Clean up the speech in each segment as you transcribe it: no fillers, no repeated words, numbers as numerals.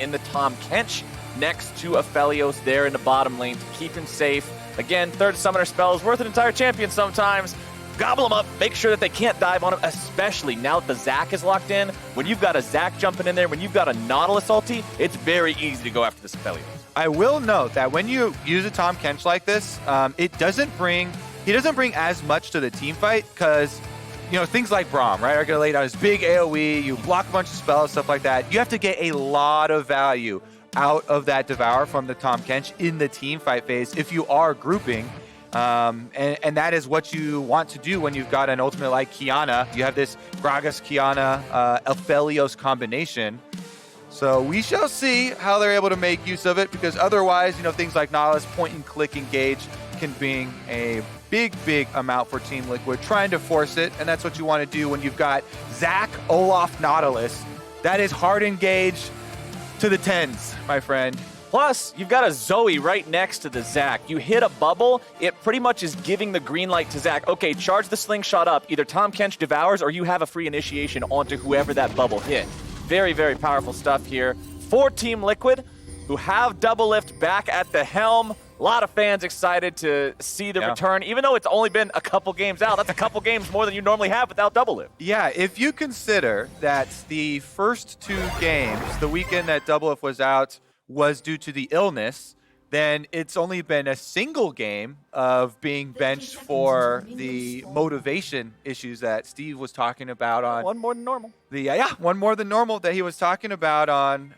in the Tahm Kench next to Aphelios there in the bottom lane to keep him safe. Again, third summoner spell is worth an entire champion sometimes. Gobble them up, make sure that they can't dive on him, especially now that the Zac is locked in. When you've got a Zac jumping in there, when you've got a Nautilus ulti, it's very easy to go after this Aphelios. I will note that when you use a Tahm Kench like this, he doesn't bring as much to the team fight because, you know, things like Braum, right, are going to lay down his big AoE, you block a bunch of spells, stuff like that. You have to get a lot of value out of that Devour from the Tahm Kench in the team fight phase if you are grouping. And that is what you want to do when you've got an ultimate like Qiyana. You have this Gragas, Qiyana, Aphelios combination. So we shall see how they're able to make use of it, because otherwise, you know, things like Nautilus, point and click engage can bring a big amount for Team Liquid, trying to force it, and that's what you want to do when you've got Zac, Olaf, Nautilus. That is hard engage to the tens, my friend. Plus, you've got a Zoe right next to the Zac. You hit a bubble, it pretty much is giving the green light to Zac. Okay, charge the slingshot up. Either Tahm Kench devours or you have a free initiation onto whoever that bubble hit. Very powerful stuff here for Team Liquid, who have DoubleLift back at the helm. A lot of fans excited to see the return, even though it's only been a couple games out. That's a couple games more than you normally have without DoubleLift. Yeah, if you consider that the first 2 games, the weekend that DoubleLift was out, was due to the illness, then it's only been a single game of being benched for the motivation issues that Steve was talking about on... One more than normal. One more than normal that he was talking about on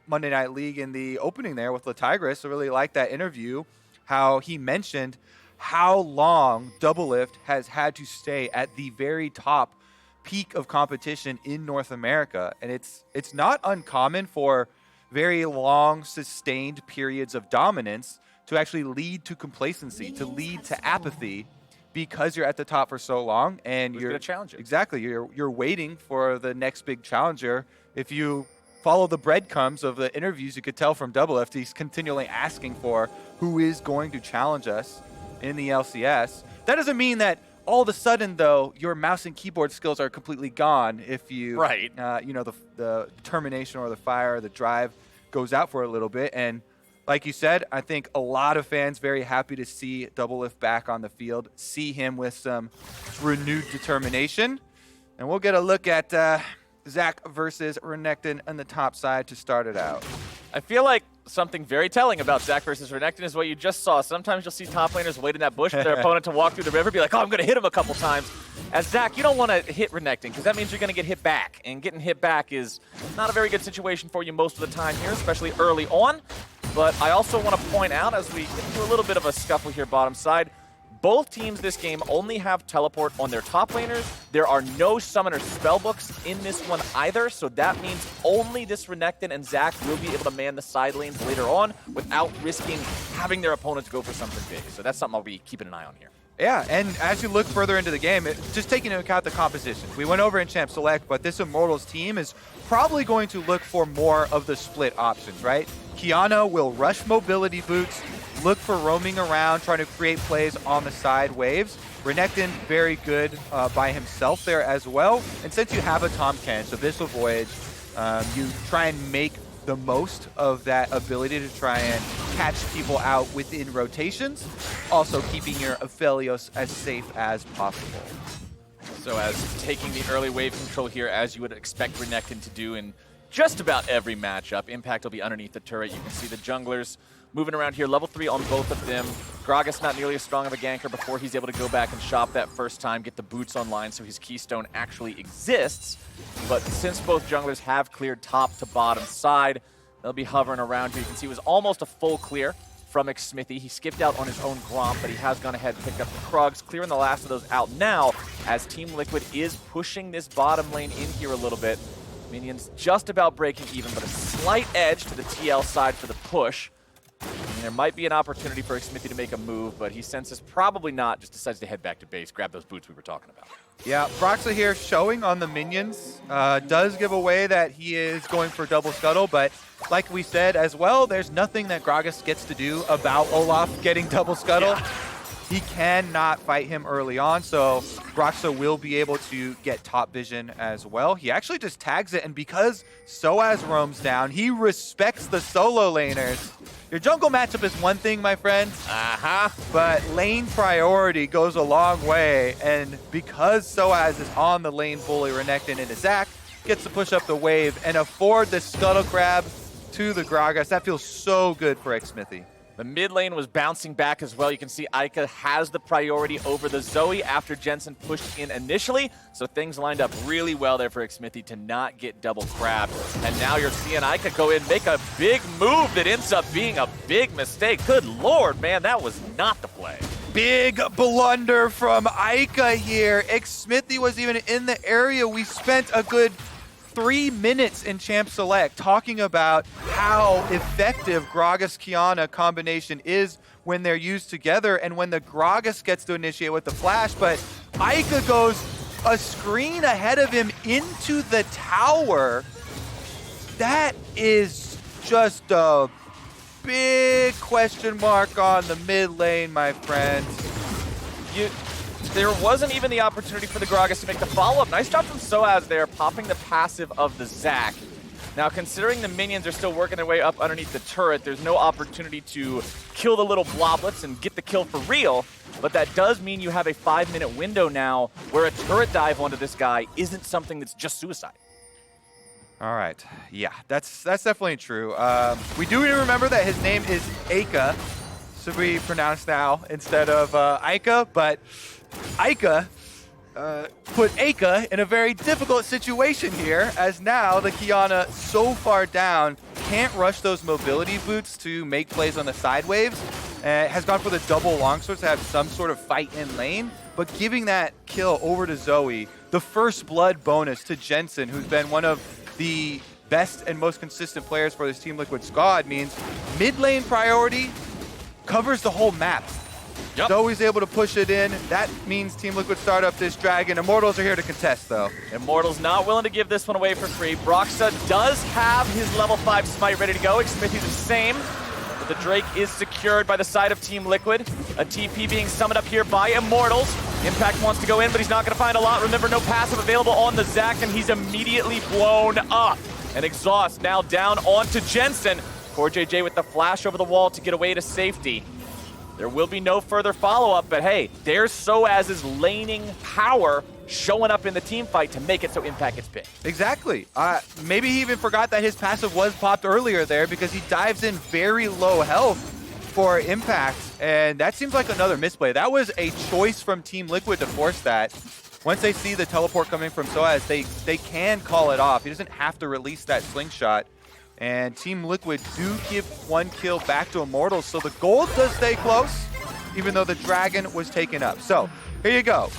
Monday Night League in the opening there with LaTigris. I really liked that interview, how he mentioned how long DoubleLift has had to stay at the very top peak of competition in North America. And it's not uncommon for very long, sustained periods of dominance to actually lead to complacency, to lead to apathy, because you're at the top for so long and you're challenger. Exactly, you're waiting for the next big challenger. If you follow the breadcrumbs of the interviews, you could tell from DoubleLift he's continually asking for who is going to challenge us in the LCS. That doesn't mean that all of a sudden, though, your mouse and keyboard skills are completely gone if you, you know, the determination or the fire or the drive goes out for a little bit. And like you said, I think a lot of fans very happy to see DoubleLift back on the field, see him with some renewed determination. And we'll get a look at Zac versus Renekton on the top side to start it out. I feel like something very telling about Zac versus Renekton is what you just saw. Sometimes you'll see top laners wait in that bush for their opponent to walk through the river, be like, oh, I'm going to hit him a couple times. As Zac, you don't want to hit Renekton, because that means you're going to get hit back. And getting hit back is not a very good situation for you most of the time here, especially early on. But I also want to point out, as we get into a little bit of a scuffle here bottom side, both teams this game only have teleport on their top laners. There are no summoner spellbooks in this one either, so that means only this Renekton and Zac will be able to man the side lanes later on without risking having their opponents go for something big. So that's something I'll be keeping an eye on here. Yeah, and as you look further into the game, just taking into account the composition. We went over in Champ Select, but this Immortals team is probably going to look for more of the split options, right? Qiyana will rush mobility boots, look for roaming around, trying to create plays on the side waves. Renekton, very good by himself there as well. And since you have a Tahm Kench, Abyssal Voyage, you try and make the most of that ability to try and catch people out within rotations, also keeping your Aphelios as safe as possible. So as taking the early wave control here, as you would expect Renekton to do in just about every matchup. Impact will be underneath the turret. You can see the junglers moving around here. Level 3 on both of them. Gragas not nearly as strong of a ganker before he's able to go back and shop that first time, get the boots online so his keystone actually exists. But since both junglers have cleared top to bottom side, they'll be hovering around here. You can see it was almost a full clear from Xmithie. He skipped out on his own Gromp, but he has gone ahead and picked up the Krugs, clearing the last of those out now as Team Liquid is pushing this bottom lane in here a little bit. Minions just about breaking even, but a slight edge to the TL side for the push. And there might be an opportunity for Xmithie to make a move, but he senses probably not, just decides to head back to base, grab those boots we were talking about. Yeah, Broxah here showing on the minions does give away that he is going for double scuttle, but like we said as well, there's nothing that Gragas gets to do about Olaf getting double scuttle. Yeah. he cannot fight him early on, so Broxah will be able to get top vision as well. He actually just tags it, and because sOAZ roams down, he respects the solo laners. Your jungle matchup is one thing, my friends, but lane priority goes a long way, and because sOAZ is on the lane fully, Renekton into Zac gets to push up the wave and afford the scuttle crab to the Gragas. That feels so good for Xmithie. The mid lane was bouncing back as well. You can see Eika has the priority over the Zoe after Jensen pushed in initially. So things lined up really well there for Xmithie to not get double crabbed. And now you're seeing Eika go in, make a big move that ends up being a big mistake. Good Lord, man, that was not the play. Big blunder from Eika here. Xmithie was even in the area. We spent a good 3 minutes in Champ Select talking about how effective Gragas Qiyana combination is when they're used together and when the Gragas gets to initiate with the flash, but Eika goes a screen ahead of him into the tower. That is just a big question mark on the mid lane, my friends. There wasn't even the opportunity for the Gragas to make the follow-up. Nice job from sOAZ there, popping the passive of the Zac. Now, considering the minions are still working their way up underneath the turret, there's no opportunity to kill the little bloblets and get the kill for real, but that does mean you have a 5-minute window now where a turret dive onto this guy isn't something that's just suicide. All right, yeah, that's definitely true. We do remember that his name is Eika, should be pronounced now instead of Eika, but Eika put Eika in a very difficult situation here, as now the Qiyana so far down can't rush those mobility boots to make plays on the side waves. Has gone for the double longswords to have some sort of fight in lane, but giving that kill over to Zoe, the first blood bonus to Jensen, who's been one of the best and most consistent players for this Team Liquid squad, means mid lane priority covers the whole map. Yep. Zoe's able to push it in. That means Team Liquid start up this dragon. Immortals are here to contest, though. Immortals not willing to give this one away for free. Broxah does have his level 5 smite ready to go. Xmithie the same. But the Drake is secured by the side of Team Liquid. A TP being summoned up here by Immortals. Impact wants to go in, but he's not going to find a lot. Remember, no passive available on the Zac, and he's immediately blown up. And Exhaust now down onto Jensen. CoreJJ with the flash over the wall to get away to safety. There will be no further follow-up, but hey, there's sOAZ's laning power showing up in the team fight to make it so Impact gets picked. Exactly. Maybe he even forgot that his passive was popped earlier there because he dives in very low health for Impact, and that seems like another misplay. That was a choice from Team Liquid to force that. Once they see the teleport coming from sOAZ, they can call it off. He doesn't have to release that slingshot. And Team Liquid do give one kill back to Immortals, so the gold does stay close, even though the dragon was taken up. So, here you go.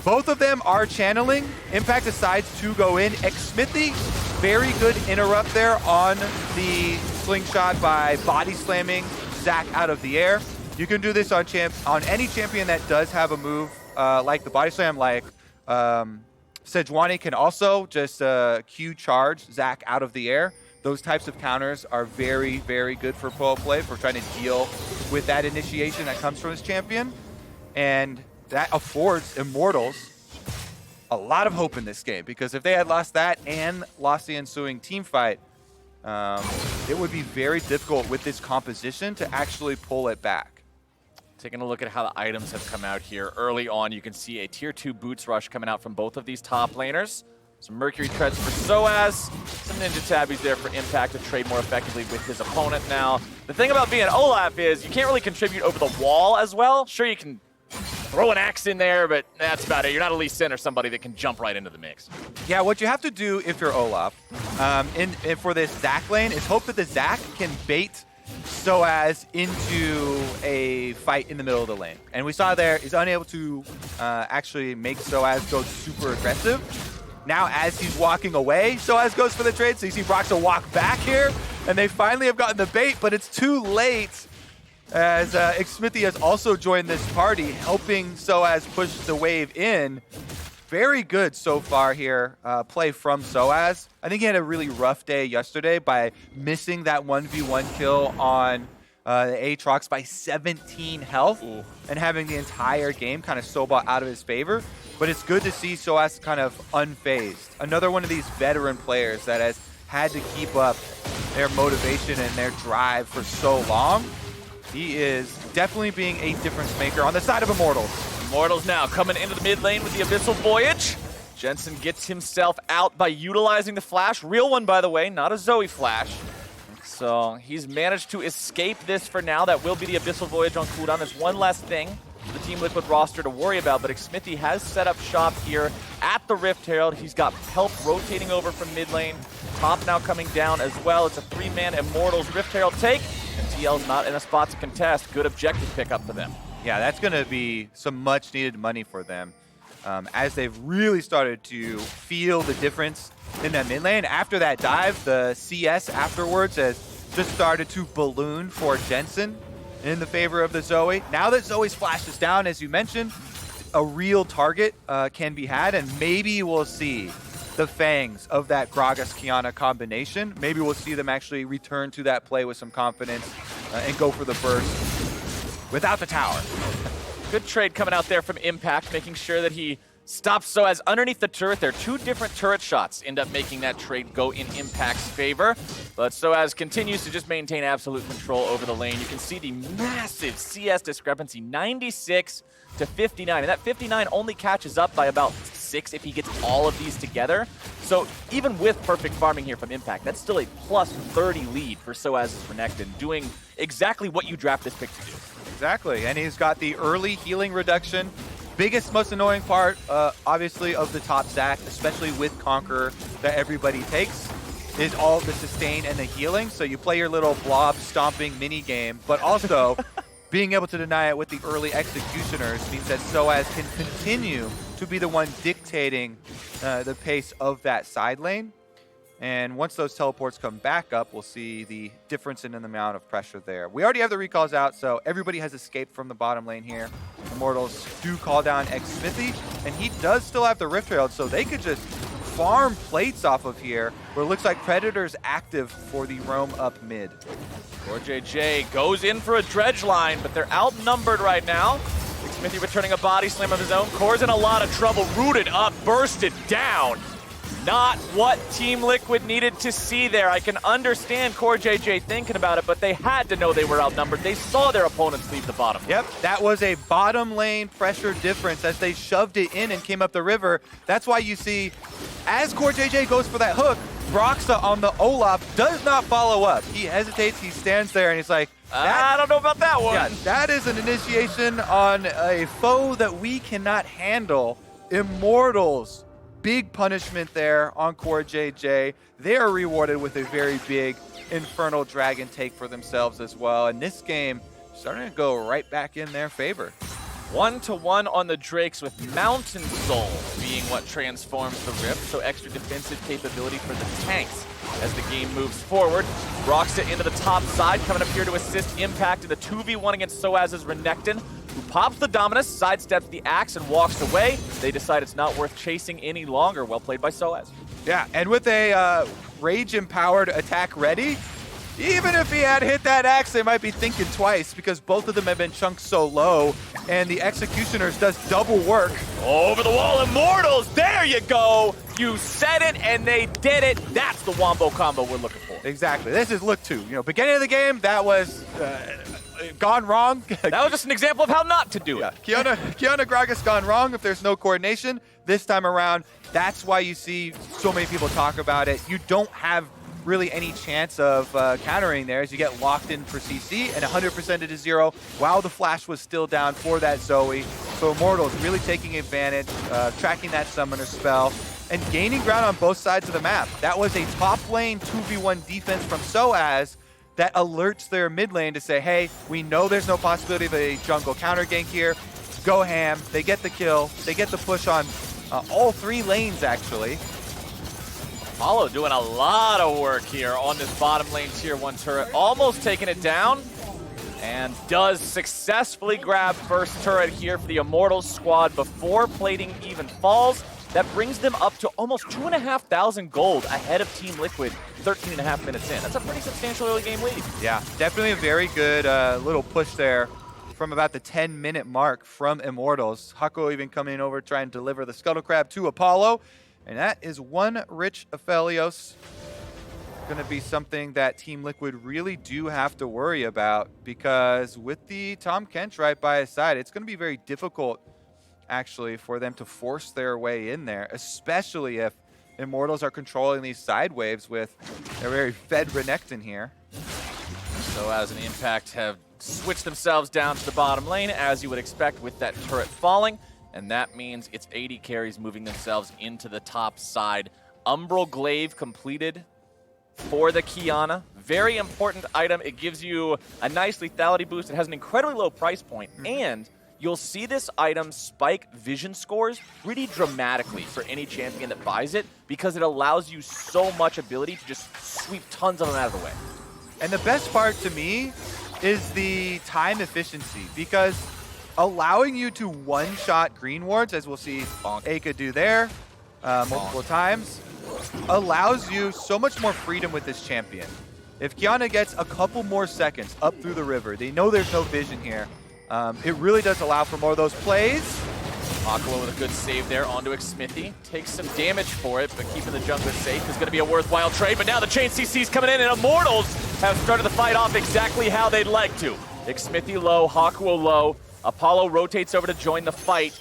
Both of them are channeling. Impact decides to go in. Xmithie, very good interrupt there on the slingshot by body slamming Zac out of the air. You can do this on any champion that does have a move like the body slam, like Sejuani can also just Q charge Zac out of the air. Those types of counters are very, very good for pro play, for trying to deal with that initiation that comes from this champion. And that affords Immortals a lot of hope in this game, because if they had lost that and lost the ensuing team fight, it would be very difficult with this composition to actually pull it back. Taking a look at how the items have come out here. Early on, you can see a tier 2 boots rush coming out from both of these top laners. Some Mercury Treads for sOAZ, some Ninja Tabbies there for Impact to trade more effectively with his opponent now. The thing about being Olaf is you can't really contribute over the wall as well. Sure, you can throw an axe in there, but that's about it. You're not a Lee Sin or somebody that can jump right into the mix. Yeah, what you have to do if you're Olaf for this Zac lane is hope that the Zac can bait sOAZ into a fight in the middle of the lane. And we saw there, he's unable to actually make sOAZ go super aggressive. Now, as he's walking away, sOAZ goes for the trade. So you see Broxah walk back here, and they finally have gotten the bait, but it's too late, as Xmithie has also joined this party, helping sOAZ push the wave in. Very good so far here, play from sOAZ. I think he had a really rough day yesterday by missing that 1v1 kill on the Aatrox by 17 health. Ooh. And having the entire game kind of snowball out of his favor. But it's good to see sOAZ kind of unfazed. Another one of these veteran players that has had to keep up their motivation and their drive for so long. He is definitely being a difference maker on the side of Immortals. Immortals now coming into the mid lane with the Abyssal Voyage. Jensen gets himself out by utilizing the flash. Real one, by the way, not a Zoe flash. So he's managed to escape this for now. That will be the Abyssal Voyage on cooldown. There's one less thing for the Team Liquid roster to worry about, but Xmithie has set up shop here at the Rift Herald. He's got help rotating over from mid lane. Top now coming down as well. It's a 3-man Immortals Rift Herald take, and TL's not in a spot to contest. Good objective pickup for them. Yeah, that's going to be some much-needed money for them as they've really started to feel the difference in that mid lane. After that dive, the CS afterwards has just started to balloon for Jensen in the favor of the Zoe. Now that Zoe's flash is down, as you mentioned, a real target can be had, and maybe we'll see the fangs of that Gragas Qiyana combination. Maybe we'll see them actually return to that play with some confidence and go for the burst without the tower. Good trade coming out there from Impact, making sure that he stops sOAZ underneath the turret. There are two different turret shots end up making that trade go in Impact's favor. But sOAZ continues to just maintain absolute control over the lane. You can see the massive CS discrepancy, 96 to 59. And that 59 only catches up by about 6 if he gets all of these together. So even with perfect farming here from Impact, that's still a plus 30 lead for sOAZ's Renekton, doing exactly what you draft this pick to do. Exactly, and he's got the early healing reduction. Biggest, most annoying part, obviously, of the top stack, especially with Conqueror, that everybody takes, is all the sustain and the healing. So you play your little blob stomping mini game, but also being able to deny it with the early executioners means that sOAZ can continue to be the one dictating the pace of that side lane. And once those teleports come back up, we'll see the difference in the amount of pressure there. We already have the recalls out, so everybody has escaped from the bottom lane here. Immortals do call down Xmithie, and he does still have the Rift Herald, so they could just farm plates off of here, where it looks like Predator's active for the roam up mid. CoreJJ goes in for a dredge line, but they're outnumbered right now. Xmithie returning a body slam of his own. Core's in a lot of trouble, rooted up, bursted down. Not what Team Liquid needed to see there. I can understand CoreJJ thinking about it, but they had to know they were outnumbered. They saw their opponents leave the bottom. Yep, that was a bottom lane pressure difference as they shoved it in and came up the river. That's why you see, as CoreJJ goes for that hook, Broxah on the Olaf does not follow up. He hesitates, he stands there, and he's like, I don't know about that one. Yeah, that is an initiation on a foe that we cannot handle. Immortals. Big punishment there on CoreJJ. They are rewarded with a very big Infernal Dragon take for themselves as well. And this game starting to go right back in their favor. 1-to-1 on the Drakes, with Mountain Soul being what transforms the Rift, so extra defensive capability for the tanks as the game moves forward. Broxah into the top side, coming up here to assist Impact in the 2v1 against sOAZ's Renekton, who pops the Dominus, sidesteps the axe, and walks away. They decide it's not worth chasing any longer. Well played by sOAZ. Yeah, and with a rage-empowered attack ready, even if he had hit that axe, they might be thinking twice because both of them have been chunked so low, and the Executioners does double work. Over the wall, Immortals, there you go! You said it, and they did it. That's the wombo combo we're looking for. Exactly. This is look 2. You know, beginning of the game, that was gone wrong. That was just an example of how not to do it. Qiyana Gragas gone wrong if there's no coordination. This time around, that's why you see so many people talk about it. You don't have really any chance of countering there as you get locked in for CC and 100% to 0 while the flash was still down for that Zoe. So Immortals really taking advantage, tracking that summoner spell, and gaining ground on both sides of the map. That was a top lane 2v1 defense from sOAZ that alerts their mid lane to say, hey, we know there's no possibility of a jungle counter gank here. Go ham. They get the kill. They get the push on all 3 lanes, actually. Apollo doing a lot of work here on this bottom lane tier 1 turret, almost taking it down, and does successfully grab first turret here for the Immortals squad before plating even falls. That brings them up to almost 2,500 gold ahead of Team Liquid 13.5 minutes in. That's a pretty substantial early game lead. Yeah, definitely a very good little push there from about the 10-minute mark from Immortals. Hakuho even coming over trying to deliver the Scuttle Crab to Apollo. And that is one rich Aphelios. Going to be something that Team Liquid really do have to worry about, because with the Tahm Kench right by his side, it's going to be very difficult actually for them to force their way in there, especially if Immortals are controlling these side waves with their very fed Renekton here. So as an Impact have switched themselves down to the bottom lane, as you would expect with that turret falling, and that means it's AD carries moving themselves into the top side. Umbral Glaive completed for the Qiyana. Very important item. It gives you a nice lethality boost. It has an incredibly low price point, and you'll see this item spike vision scores pretty dramatically for any champion that buys it, because it allows you so much ability to just sweep tons of them out of the way. And the best part to me is the time efficiency, because allowing you to one-shot green wards, as we'll see Eika do there multiple times, allows you so much more freedom with this champion. If Qiyana gets a couple more seconds up through the river, they know there's no vision here. It really does allow for more of those plays. Hakuho with a good save there onto Xmithie. Takes some damage for it, but keeping the jungler safe is going to be a worthwhile trade. But now the chain CC's coming in, and Immortals have started the fight off exactly how they'd like to. Xmithie low, Hakuho low. Apollo rotates over to join the fight,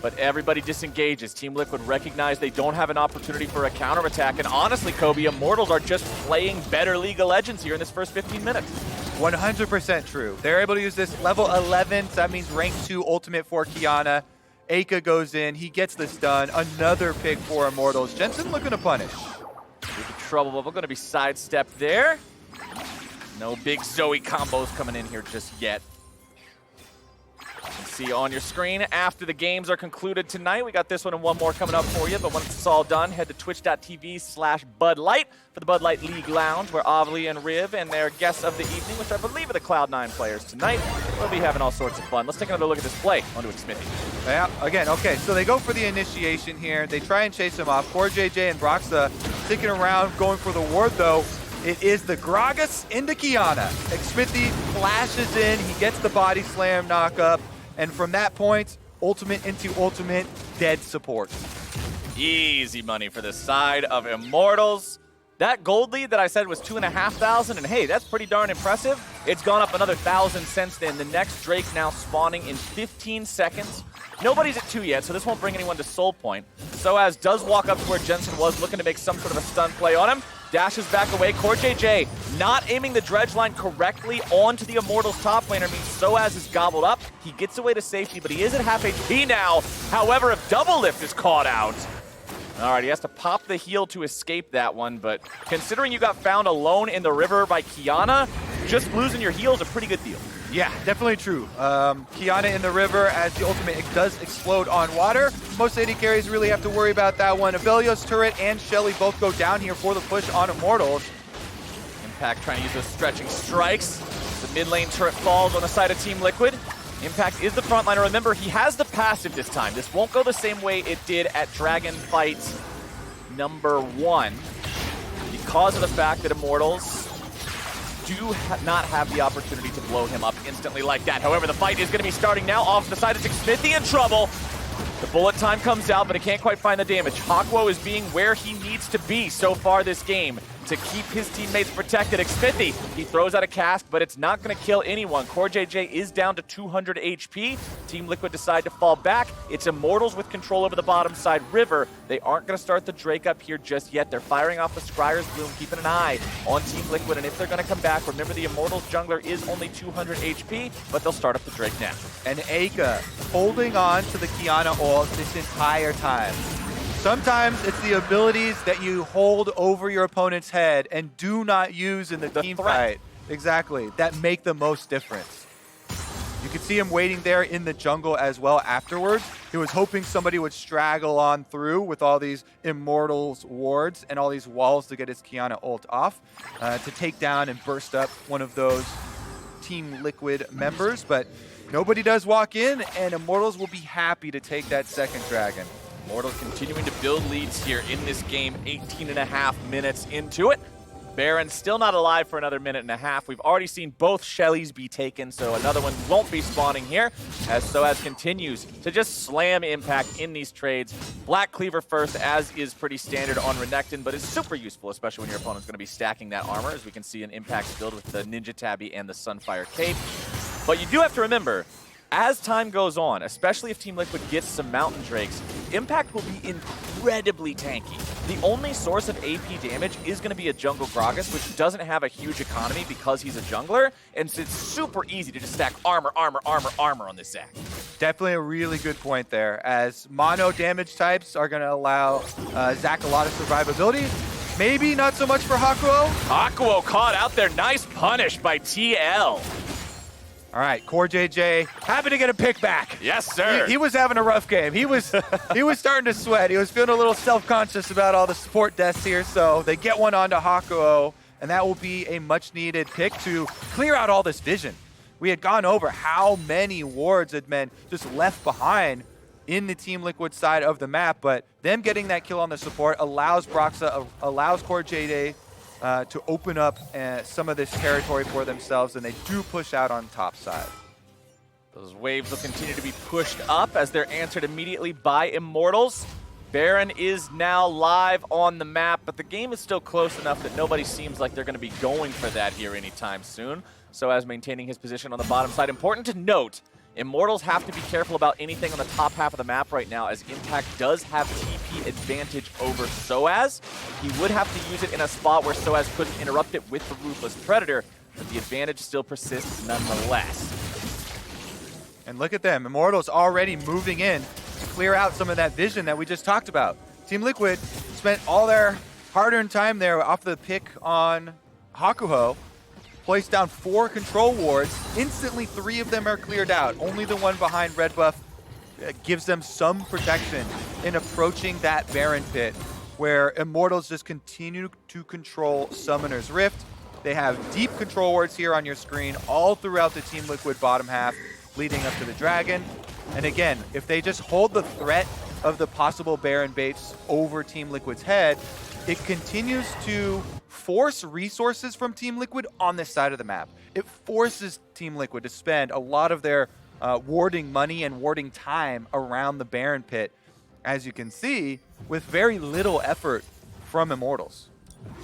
but everybody disengages. Team Liquid recognize they don't have an opportunity for a counterattack, and honestly, Kobe, Immortals are just playing better League of Legends here in this first 15 minutes. 100% true. They're able to use this level 11, so that means rank 2 ultimate for Qiyana. Eika goes in, he gets this done. Another pick for Immortals. Jensen looking to punish. With the trouble bubble going to be sidestepped there. No big Zoe combos coming in here just yet. See on your screen after the games are concluded tonight. We got this one and one more coming up for you, but once it's all done, head to twitch.tv/BudLight for the Bud Light League Lounge, where Avli and Riv and their guests of the evening, which I believe are the Cloud9 players tonight, will be having all sorts of fun. Let's take another look at this play onto Xmithie. Yeah, again, okay, so they go for the initiation here. They try and chase him off. CoreJJ and Broxah sticking around, going for the ward, though. It is the Gragas into Qiyana. Xmithie flashes in, he gets the body slam knock up, and from that point, ultimate into ultimate, dead support. Easy money for the side of Immortals. That gold lead that I said was 2,500, and hey, that's pretty darn impressive. It's gone up another 1,000 since then. The next Drake now spawning in 15 seconds. Nobody's at 2 yet, so this won't bring anyone to Soul Point. sOAZ does walk up to where Jensen was, looking to make some sort of a stun play on him. Dashes back away. CoreJJ not aiming the dredge line correctly onto the Immortals top laner means sOAZ is gobbled up. He gets away to safety, but he is at half HP now. However, if DoubleLift is caught out, all right, he has to pop the heal to escape that one, but considering you got found alone in the river by Qiyana, just losing your heal is a pretty good deal. Yeah, definitely true. Qiyana in the river as the ultimate does explode on water. Most AD carries really have to worry about that one. Aphelios turret and Shelly both go down here for the push on Immortals. Impact trying to use those stretching strikes. The mid lane turret falls on the side of Team Liquid. Impact is the frontliner. Remember, he has the passive this time. This won't go the same way it did at Dragon Fight #1 because of the fact that Immortals do not have the opportunity to blow him up instantly like that. However, the fight is going to be starting now. Off the side, it's Xmithie in trouble. The bullet time comes out, but it can't quite find the damage. Hakuho is being where he needs to be so far this game to keep his teammates protected. Xmithie, he throws out a cast, but it's not going to kill anyone. CoreJJ is down to 200 HP. Team Liquid decide to fall back. It's Immortals with control over the bottom side river. They aren't going to start the Drake up here just yet. They're firing off the Scryer's Bloom, keeping an eye on Team Liquid, and if they're going to come back, remember the Immortals jungler is only 200 HP, but they'll start up the Drake now. And Eika holding on to the Qiyana ult this entire time. Sometimes it's the abilities that you hold over your opponent's head and do not use in the team fight. Exactly. That make the most difference. You could see him waiting there in the jungle as well afterwards. He was hoping somebody would straggle on through with all these Immortals wards and all these walls to get his Qiyana ult off to take down and burst up one of those Team Liquid members. But nobody does walk in, and Immortals will be happy to take that second dragon. Immortals continuing to build leads here in this game, 18.5 minutes into it. Baron still not alive for another minute and a half. We've already seen both Shellys be taken, so another one won't be spawning here, as sOAZ continues to just slam Impact in these trades. Black Cleaver first, as is pretty standard on Renekton, but is super useful, especially when your opponent's going to be stacking that armor, as we can see an Impact build with the Ninja Tabby and the Sunfire Cape. But you do have to remember, as time goes on, especially if Team Liquid gets some Mountain Drakes, Impact will be incredibly tanky. The only source of AP damage is going to be a jungle Gragas, which doesn't have a huge economy because he's a jungler, and so it's super easy to just stack armor on this Zac. Definitely a really good point there, as mono damage types are going to allow Zac a lot of survivability. Maybe not so much for Hakuho. Hakuho caught out there. Nice punish by TL. All right, CoreJJ happy to get a pick back. Yes, sir. He was having a rough game. He was starting to sweat. He was feeling a little self-conscious about all the support deaths here, so they get one onto Hakuho, and that will be a much-needed pick to clear out all this vision. We had gone over how many wards had been just left behind in the Team Liquid side of the map, but them getting that kill on the support allows Broxah, allows CoreJJ to open up some of this territory for themselves, and they do push out on top side. Those waves will continue to be pushed up as they're answered immediately by Immortals. Baron is now live on the map, but the game is still close enough that nobody seems like they're going to be going for that here anytime soon. sOAZ maintaining his position on the bottom side. Important to note, Immortals have to be careful about anything on the top half of the map right now, as Impact does have TP advantage over sOAZ. He would have to use it in a spot where sOAZ couldn't interrupt it with the Ruthless Predator, but the advantage still persists nonetheless. And look at them, Immortals already moving in to clear out some of that vision that we just talked about. Team Liquid spent all their hard-earned time there off the pick on Hakuho, placed down 4 control wards. Instantly, 3 of them are cleared out. Only the one behind red buff gives them some protection in approaching that Baron pit, where Immortals just continue to control Summoner's Rift. They have deep control wards here on your screen all throughout the Team Liquid bottom half, leading up to the Dragon. And again, if they just hold the threat of the possible Baron baits over Team Liquid's head, it continues to force resources from Team Liquid on this side of the map. It forces Team Liquid to spend a lot of their warding money and warding time around the Baron pit, as you can see, with very little effort from Immortals.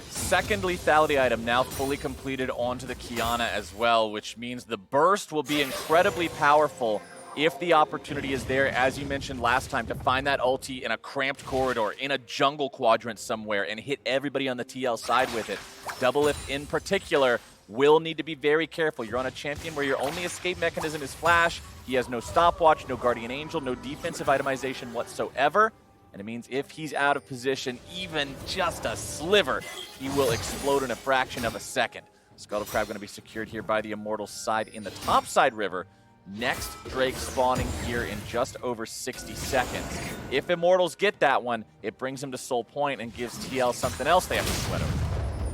Second lethality item now fully completed onto the Qiyana as well, which means the burst will be incredibly powerful if the opportunity is there, as you mentioned last time, to find that ulti in a cramped corridor, in a jungle quadrant somewhere, and hit everybody on the TL side with it. DoubleLift in particular will need to be very careful. You're on a champion where your only escape mechanism is flash. He has no stopwatch, no guardian angel, no defensive itemization whatsoever. And it means if he's out of position, even just a sliver, he will explode in a fraction of a second. Scuttle Crab going to be secured here by the Immortals side in the top side river. Next Drake spawning here in just over 60 seconds. If Immortals get that one, it brings them to Soul Point and gives TL something else they have to sweat over.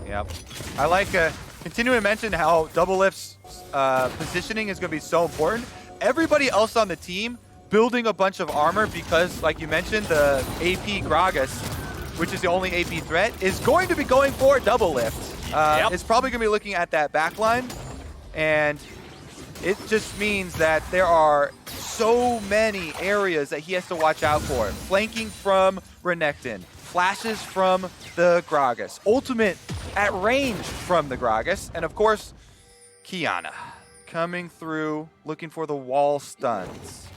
Yep. I like continuing to mention how DoubleLift's positioning is going to be so important. Everybody else on the team building a bunch of armor because, like you mentioned, the AP Gragas, which is the only AP threat, is going to be going for DoubleLift. It's probably going to be looking at that backline, and it just means that there are so many areas that he has to watch out for. Flanking from Renekton, flashes from the Gragas, ultimate at range from the Gragas, and of course, Qiyana coming through, looking for the wall stuns.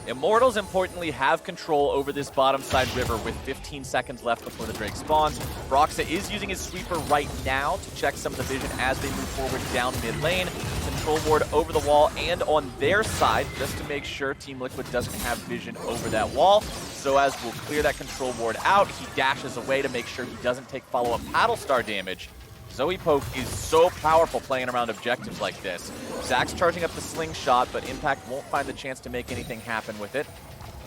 Immortals, importantly, have control over this bottom side river with 15 seconds left before the Drake spawns. Broxah is using his sweeper right now to check some of the vision as they move forward down mid lane. Control ward over the wall and on their side, just to make sure Team Liquid doesn't have vision over that wall. sOAZ will clear that control ward out. He dashes away to make sure he doesn't take follow-up paddle star damage. Zoe Poke is so powerful playing around objectives like this. Zac's charging up the slingshot, but Impact won't find the chance to make anything happen with it.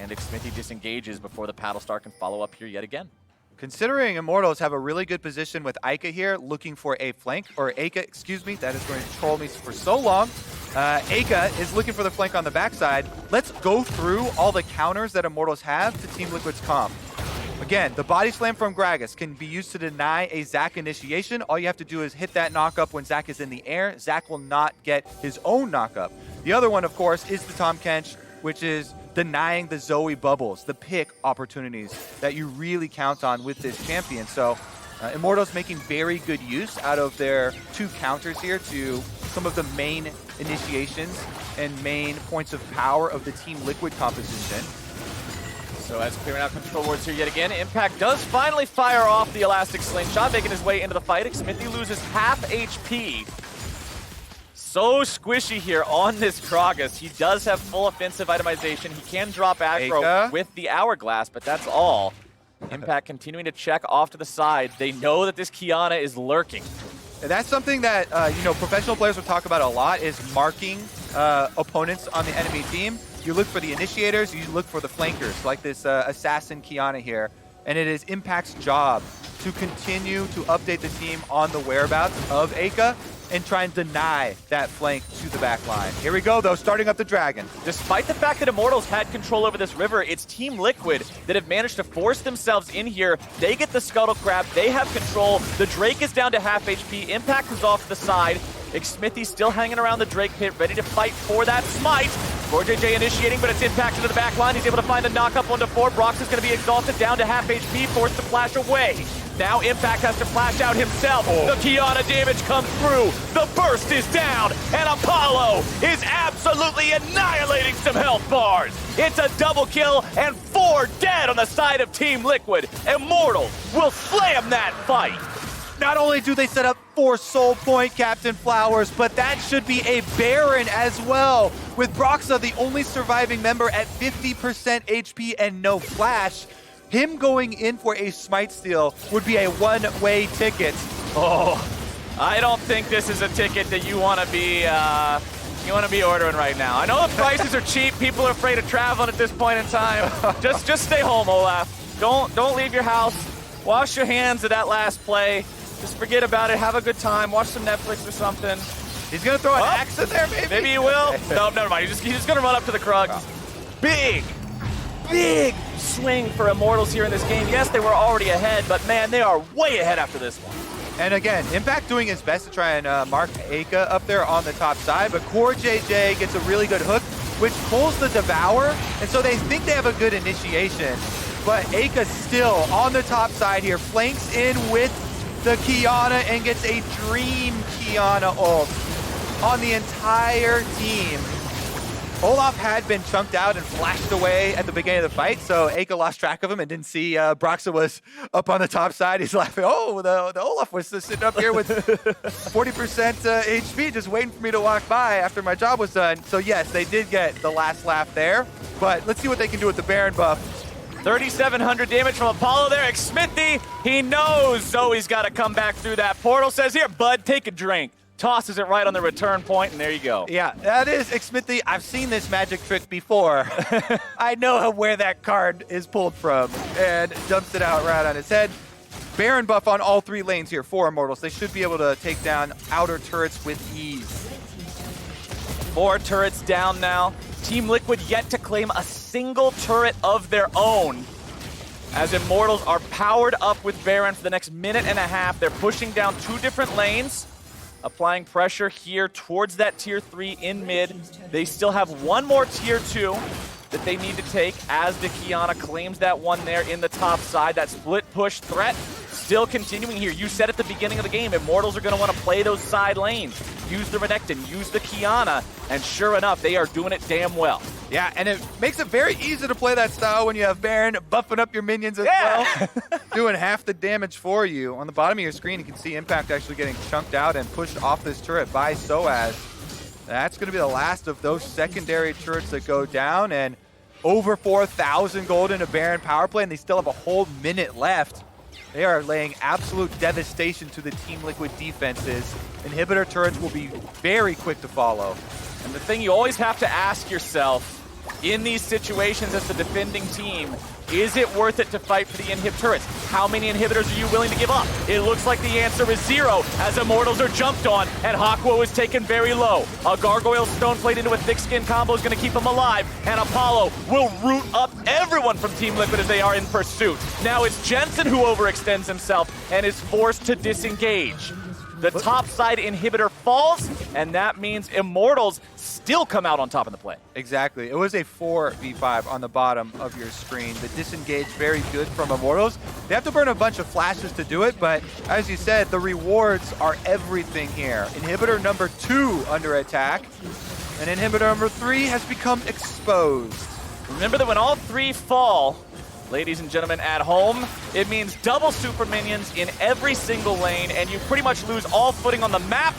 And Xmithie disengages before the paddle star can follow up here yet again. Considering Immortals have a really good position with Eika here, looking for a flank, or Eika, excuse me, that is going to troll me for so long. Eika is looking for the flank on the backside. Let's go through all the counters that Immortals have to Team Liquid's comp. Again, the body slam from Gragas can be used to deny a Zac initiation. All you have to do is hit that knock-up when Zac is in the air. Zac will not get his own knock-up. The other one, of course, is the Tahm Kench, which is denying the Zoe bubbles, the pick opportunities that you really count on with this champion. So Immortals making very good use out of their 2 counters here to some of the main initiations and main points of power of the Team Liquid composition. So as clearing out control wards here yet again, Impact does finally fire off the Elastic Slingshot, making his way into the fight. Xmithie loses half HP. So squishy here on this Gragas. He does have full offensive itemization. He can drop aggro Eika with the Hourglass, but that's all. Impact continuing to check off to the side. They know that this Qiyana is lurking. And that's something that professional players will talk about a lot, is marking opponents on the enemy team. You look for the initiators, you look for the flankers, like this assassin Qiyana here. And it is Impact's job to continue to update the team on the whereabouts of Eika and try and deny that flank to the back line. Here we go, though, starting up the Dragon. Despite the fact that Immortals had control over this river, it's Team Liquid that have managed to force themselves in here. They get the Scuttle Crab, they have control. The Drake is down to half HP. Impact is off to the side. Xmithie still hanging around the Drake pit, ready to fight for that smite. CoreJJ initiating, but it's Impact into the back line. He's able to find the knock-up 1-4. Broxah is going to be exhausted, down to half HP, forced to flash away. Now Impact has to flash out himself. The Qiyana damage comes through. The burst is down, and Apollo is absolutely annihilating some health bars. It's a double kill and 4 dead on the side of Team Liquid. Immortals will slam that fight. Not only do they set up for Soul Point, Captain Flowers, but that should be a Baron as well. With Broxah, the only surviving member at 50% HP and no flash, him going in for a smite steal would be a one-way ticket. Oh, I don't think this is a ticket that you want to be ordering right now. I know the prices are cheap. People are afraid of traveling at this point in time. Just stay home, Olaf. Don't leave your house. Wash your hands of that last play. Just forget about it. Have a good time. Watch some Netflix or something. He's going to throw an axe in there, maybe? Maybe he will. No, never mind. He's just going to run up to the Krugs. Oh. Big swing for Immortals here in this game. Yes, they were already ahead, but man, they are way ahead after this one. And again, Impact doing his best to try and mark Eika up there on the top side, but CoreJJ gets a really good hook, which pulls the Devour, and so they think they have a good initiation. But Eika still on the top side here, flanks in with the Qiyana and gets a dream Qiyana ult on the entire team. Olaf had been chunked out and flashed away at the beginning of the fight, so Eika lost track of him and didn't see Broxah was up on the top side. He's laughing, oh, the Olaf was just sitting up here with 40% HP just waiting for me to walk by after my job was done. So yes, they did get the last laugh there, but let's see what they can do with the Baron buff. 3,700 damage from Apollo there. Xmithie, he knows Zoe's got to come back through that portal. Says, here, bud, take a drink. Tosses it right on the return point, and there you go. Yeah, that is Xmithie. I've seen this magic trick before. I know where that card is pulled from, and dumps it out right on his head. Baron buff on all 3 lanes here for Immortals. They should be able to take down outer turrets with ease. 4 turrets down now. Team Liquid yet to claim a single turret of their own, as Immortals are powered up with Baron for the next minute and a half. They're pushing down 2 different lanes, applying pressure here towards that tier 3 in mid. They still have 1 more tier 2 that they need to take as the Qiyana claims that one there in the top side. That split push threat still continuing here. You said at the beginning of the game, Immortals are going to want to play those side lanes. Use the Renekton, use the Qiyana, and sure enough, they are doing it damn well. Yeah, and it makes it very easy to play that style when you have Baron buffing up your minions as well, doing half the damage for you. On the bottom of your screen, you can see Impact actually getting chunked out and pushed off this turret by sOAZ. That's going to be the last of those secondary turrets that go down, and over 4,000 gold in a Baron power play, and they still have a whole minute left. They are laying absolute devastation to the Team Liquid defenses. Inhibitor turrets will be very quick to follow. And the thing you always have to ask yourself in these situations as the defending team, is it worth it to fight for the inhib turrets? How many inhibitors are you willing to give up? It looks like the answer is 0 as Immortals are jumped on and Hakuho is taken very low. A Gargoyle Stone Plate into a thick skin combo is going to keep him alive, and Apollo will root up everyone from Team Liquid as they are in pursuit. Now it's Jensen who overextends himself and is forced to disengage. The top side inhibitor falls, and that means Immortals still come out on top of the play. Exactly. It was a 4v5 on the bottom of your screen. The disengage, very good from Immortals. They have to burn a bunch of flashes to do it, but as you said, the rewards are everything here. Inhibitor number 2 under attack, and inhibitor number 3 has become exposed. Remember that when all 3 fall, ladies and gentlemen at home, it means double super minions in every single lane, and you pretty much lose all footing on the map.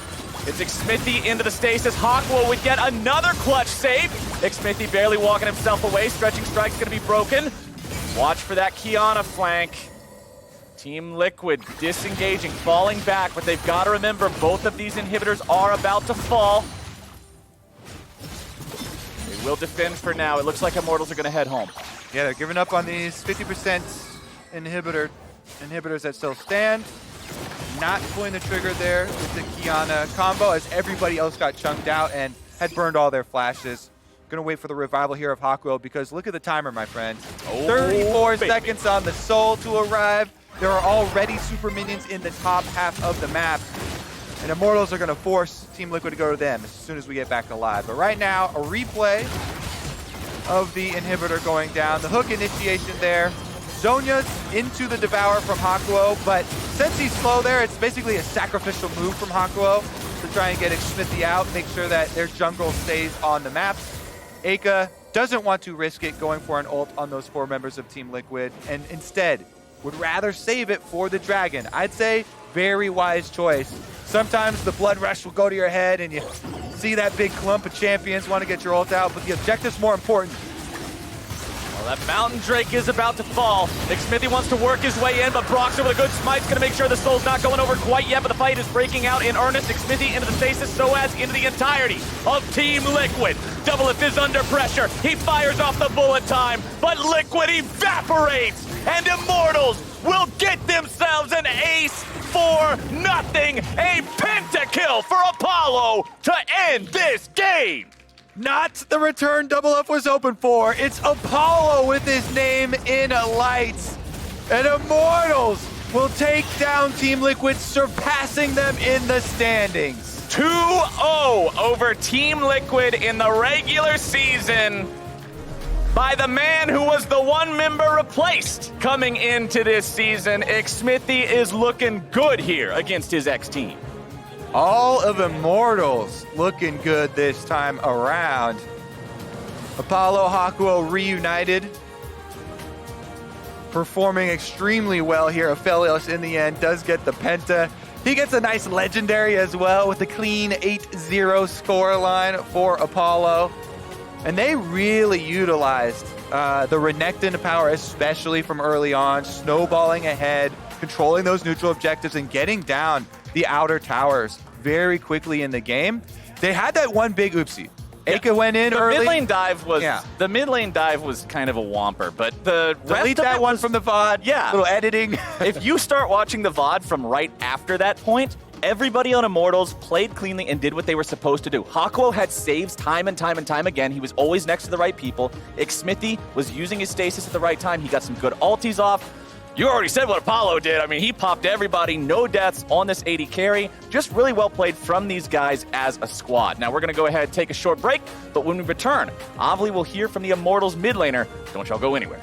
It's Xmithie into the stasis. Hakuho would get another clutch save. Xmithie barely walking himself away. Stretching Strike's going to be broken. Watch for that Qiyana flank. Team Liquid disengaging, falling back, but they've got to remember both of these inhibitors are about to fall. They will defend for now. It looks like Immortals are going to head home. Yeah, they're giving up on these 50% inhibitors that still stand. Not pulling the trigger there with the Qiyana combo as everybody else got chunked out and had burned all their flashes. Gonna wait for the revival here of Hakuho because look at the timer, my friends. 34 seconds on the soul to arrive. There are already super minions in the top half of the map. And Immortals are gonna force Team Liquid to go to them as soon as we get back alive. But right now, a replay of the inhibitor going down. The hook initiation there. Zhonya's into the Devour from Hakuho, but since he's slow there, it's basically a sacrificial move from Hakuho to try and get Xmithie out, make sure that their jungle stays on the map. Eika doesn't want to risk it going for an ult on those 4 members of Team Liquid, and instead would rather save it for the Dragon. I'd say very wise choice. Sometimes the blood rush will go to your head and you see that big clump of champions want to get your ult out, but the objective's more important. Well, that Mountain Drake is about to fall. Xmithie wants to work his way in, but Broxah with a good smite's going to make sure the soul's not going over quite yet, but the fight is breaking out in earnest. Xmithie into the stasis, sOAZ into the entirety of Team Liquid. DoubleLift is under pressure. He fires off the bullet time, but Liquid evaporates, and Immortals will get themselves an ace for nothing. A pentakill for Apollo to end this game. Not the return DoubleLift was hoping for. It's Apollo with his name in lights. And Immortals will take down Team Liquid, surpassing them in the standings. 2-0 over Team Liquid in the regular season by the man who was the 1 member replaced coming into this season. Xmithie is looking good here against his ex-team. All of Immortals looking good this time around. Apollo, Hakuho reunited. Performing extremely well here. Aphelios in the end does get the penta. He gets a nice legendary as well with a clean 8-0 scoreline for Apollo. And they really utilized the Renekton power, especially from early on, snowballing ahead, controlling those neutral objectives, and getting down the outer towers very quickly in the game. They had that one big oopsie. Eika went in early. The mid lane dive was kind of a whomper, but the rest delete of that it one was, from the VOD. Yeah, little editing. If you start watching the VOD from right after that point, everybody on Immortals played cleanly and did what they were supposed to do. Hakuho had saves time and time and time again. He was always next to the right people. Xmithie was using his stasis at the right time. He got some good ultis off. You already said what Apollo did. I mean, he popped everybody. No deaths on this AD carry. Just really well played from these guys as a squad. Now, we're going to go ahead and take a short break, but when we return, Aphelios will hear from the Immortals mid laner. Don't y'all go anywhere.